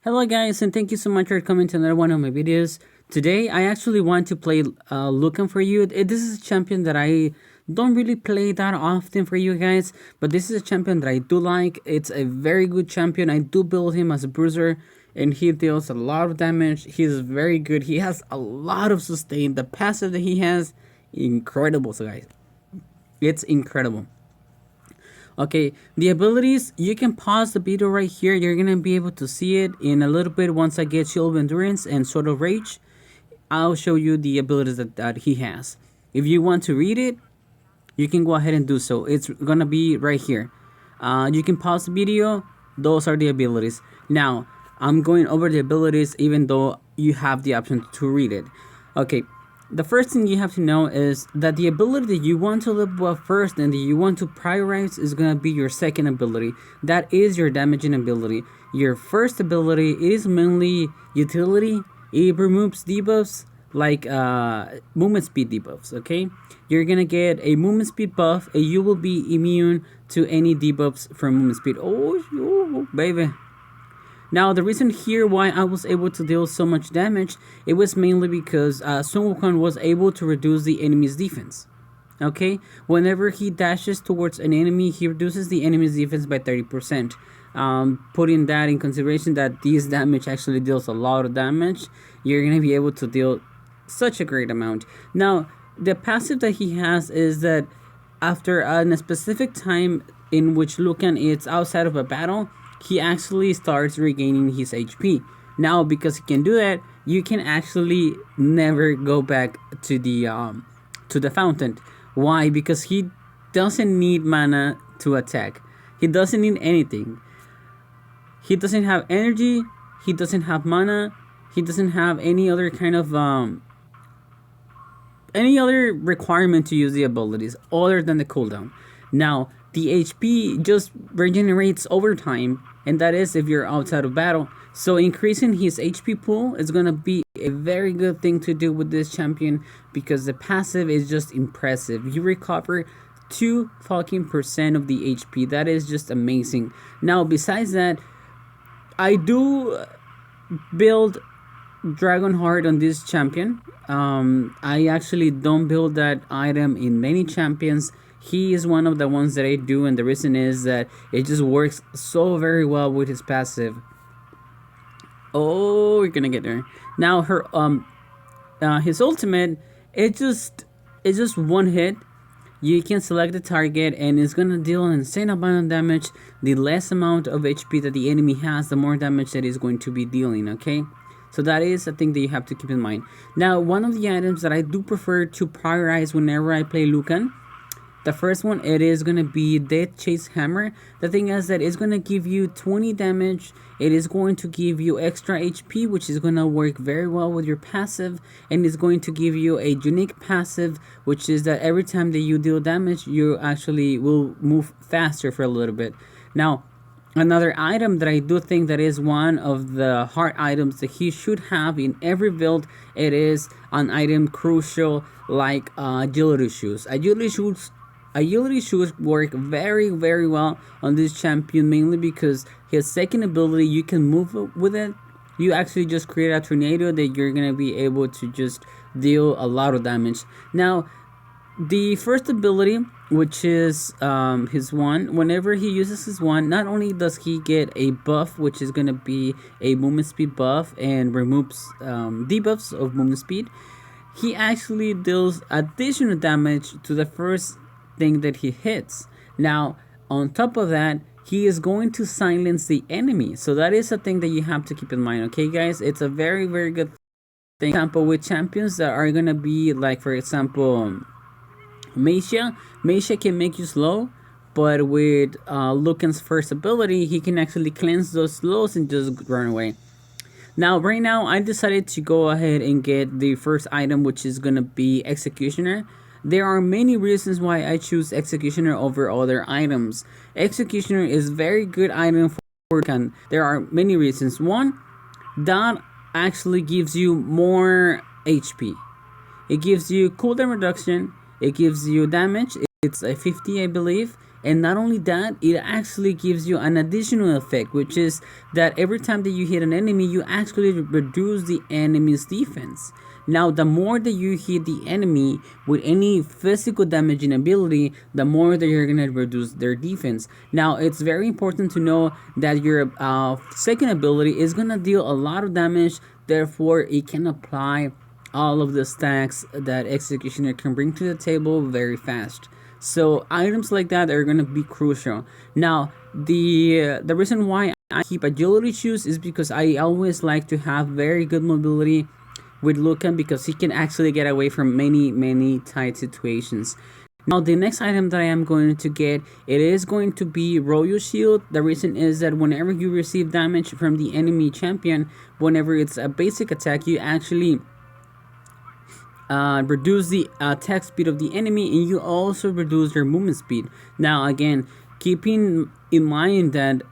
Hello guys, and thank you so much for coming to another one of my videos. Today I actually want to play Lucan for you. This is a champion that I don't really play that often for you guys, but this is a champion that I do like. It's a very good champion. I do build him as a bruiser and he deals a lot of damage. He's very good. He has a lot of sustain. The passive that he has, incredible, so guys. It's incredible. Okay, the abilities, you can pause the video right here. You're gonna be able to see it in a little bit. Once I get Shield of Endurance and Sword of Rage, I'll show you the abilities that he has. If you want to read it, you can go ahead and do so. It's gonna be right here. You can pause the video. Those are the abilities. Now, I'm going over the abilities even though you have the option to read it. Okay, the first thing you have to know is that the ability that you want to level up first and that you want to prioritize is going to be your second ability. That is your damaging ability. Your first ability is mainly utility. It removes debuffs like movement speed debuffs. Okay, you're gonna get a movement speed buff and you will be immune to any debuffs from movement speed. Oh baby. Now, the reason here why I was able to deal so much damage, it was mainly because Sun Wukong was able to reduce the enemy's defense. Okay, whenever he dashes towards an enemy, he reduces the enemy's defense by 30%. Putting that in consideration that this damage actually deals a lot of damage, you're going to be able to deal such a great amount. Now, the passive that he has is that after a specific time in which Lucan is outside of a battle, he actually starts regaining his HP. Now, because he can do that, you can actually never go back to the fountain. Why? Because he doesn't need mana to attack. He doesn't need anything. He doesn't have energy. He doesn't have mana. He doesn't have any other kind of any other requirement to use the abilities other than the cooldown. Now, the HP just regenerates over time, and that is if you're outside of battle. So increasing his HP pool is gonna be a very good thing to do with this champion because the passive is just impressive. You recover 2 fucking percent of the HP. That is just amazing. Now, besides that, I do build Dragon Heart on this champion. I actually don't build that item in many champions. He is one of the ones that I do, and the reason is that it just works so very well with his passive. Oh, we're gonna get there. Now his ultimate, it's just one hit. You can select the target and it's gonna deal an insane amount of damage. The less amount of HP that the enemy has, the more damage that is going to be dealing, okay? So that is a thing that you have to keep in mind. Now, one of the items that I do prefer to prioritize whenever I play Lucan, the first one, it is going to be Death Chase Hammer. The thing is that it's going to give you 20 damage. It is going to give you extra HP, which is going to work very well with your passive. And it's going to give you a unique passive, which is that every time that you deal damage, you actually will move faster for a little bit. Now, another item that I do think that is one of the hard items that he should have in every build, it is an item crucial like agility shoes. Agility shoes work very well on this champion, mainly because his second ability, you can move with it. You actually just create a tornado that you're gonna be able to just deal a lot of damage. Now, the first ability, which is his one, whenever he uses his one, not only does he get a buff, which is gonna be a movement speed buff and removes debuffs of movement speed, he actually deals additional damage to the first thing that he hits. Now, on top of that, he is going to silence the enemy. So that is a thing that you have to keep in mind, okay, guys? It's a very good thing. For example, with champions that are gonna be like, for example, Meisha can make you slow, but with Lucan's first ability, he can actually cleanse those slows and just run away. Now, right now, I decided to go ahead and get the first item, which is gonna be Executioner. There are many reasons why I choose Executioner over other items. Executioner is very good item for Lucan. There are many reasons. One, that actually gives you more HP. It gives you cooldown reduction. It gives you damage. It's a 50, I believe. And not only that, it actually gives you an additional effect, which is that every time that you hit an enemy, you actually reduce the enemy's defense. Now, the more that you hit the enemy with any physical damaging ability, the more that you're gonna reduce their defense. Now, it's very important to know that your second ability is gonna deal a lot of damage, therefore, it can apply all of the stacks that Executioner can bring to the table very fast. So items like that are gonna be crucial. Now, the reason why I keep agility shoes is because I always like to have very good mobility with Lucan, because he can actually get away from many tight situations. Now, the next item that I am going to get, it is going to be Royal Shield. The reason is that whenever you receive damage from the enemy champion, whenever it's a basic attack, you actually reduce the attack speed of the enemy, and you also reduce their movement speed. Now, again, keeping in mind that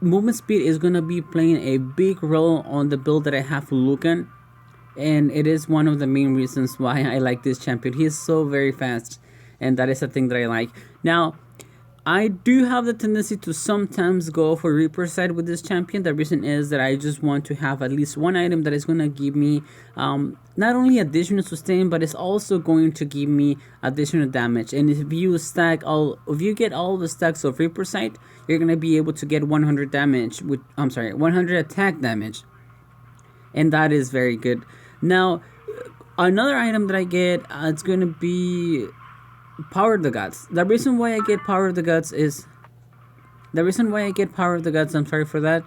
movement speed is going to be playing a big role on the build that I have for Lucan, and it is one of the main reasons why I like this champion. He is so very fast, and that is a thing that I like. Now, I do have the tendency to sometimes go for Reaper side with this champion. The reason is that I just want to have at least one item that is going to give me not only additional sustain, but it's also going to give me additional damage. And if you get all the stacks of Reaper side, you're going to be able to get 100 damage with 100 attack damage, and that is very good. Now, another item that I get, it's going to be Power of the Gods. The reason why I get Power of the Gods is I'm sorry for that,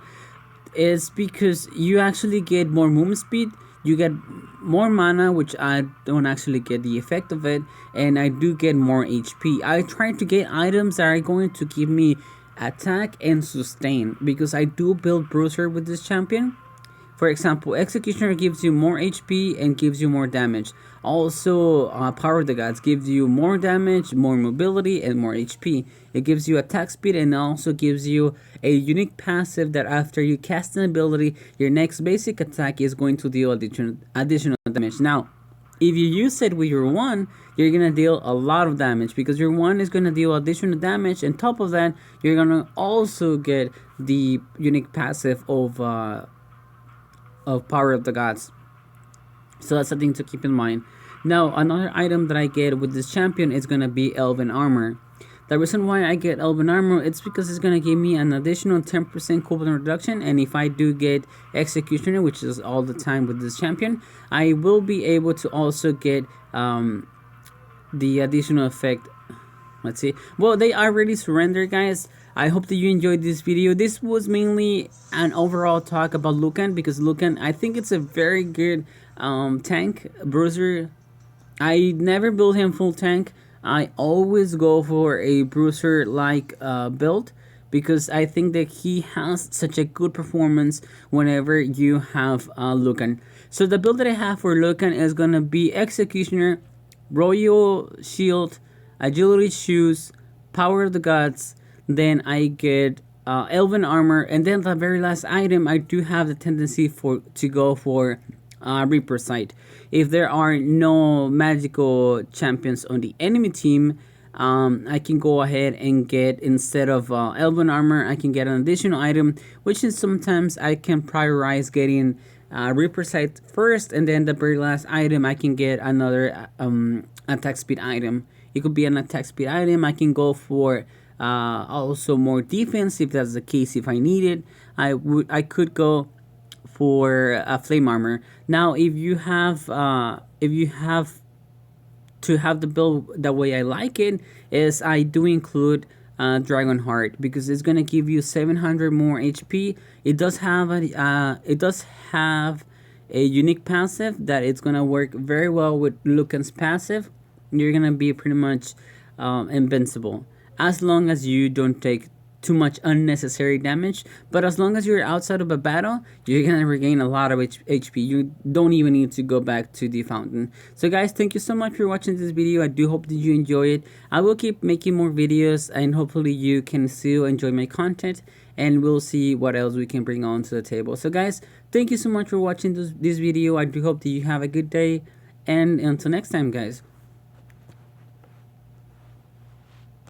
is because you actually get more movement speed, you get more mana, which I don't actually get the effect of it, and I do get more HP. I try to get items that are going to give me attack and sustain, because I do build Bruiser with this champion. For example, Executioner gives you more HP and gives you more damage. Also, Power of the Gods gives you more damage, more mobility, and more HP. It gives you attack speed, and also gives you a unique passive that after you cast an ability, your next basic attack is going to deal additional damage. Now, if you use it with your 1, you're going to deal a lot of damage, because your 1 is going to deal additional damage. And top of that, you're going to also get the unique passive of Power of the Gods. So that's something to keep in mind. Now, another item that I get with this champion is going to be Elven Armor. The reason why I get Elven Armor, it's because it's going to give me an additional 10% cooldown reduction, and if I do get Executioner, which is all the time with this champion, I will be able to also get the additional effect. Let's see. Well, they already surrendered, guys. I hope that you enjoyed this video. This was mainly an overall talk about Lucan, because Lucan, I think it's a very good tank bruiser. I never build him full tank. I always go for a bruiser like build, because I think that he has such a good performance whenever you have Lucan. So the build that I have for Lucan is gonna be Executioner, Royal Shield, Agility Shoes, Power of the Gods. Then I get Elven Armor, and then the very last item, I do have the tendency to go for Reaper Sight. If there are no magical champions on the enemy team, I can go ahead and get, instead of Elven Armor, I can get an additional item, which is sometimes I can prioritize getting Reaper Sight first, and then the very last item I can get another attack speed item. It could be an attack speed item. I can go for also more defense if that's the case. If I need it, I could go for a flame armor. Now, if you have to have the build the way I like it, is I do include Dragon Heart, because it's gonna give you 700 more HP. It does have a unique passive that it's gonna work very well with Lucan's passive. You're gonna be pretty much invincible, as long as you don't take too much unnecessary damage. But as long as you're outside of a battle, you're gonna regain a lot of HP. You don't even need to go back to the fountain. So guys, thank you so much for watching this video. I do hope that you enjoy it. I will keep making more videos, and hopefully you can still enjoy my content, and we'll see what else we can bring on to the table. So guys, thank you so much for watching this video. I do hope that you have a good day, and until next time, guys.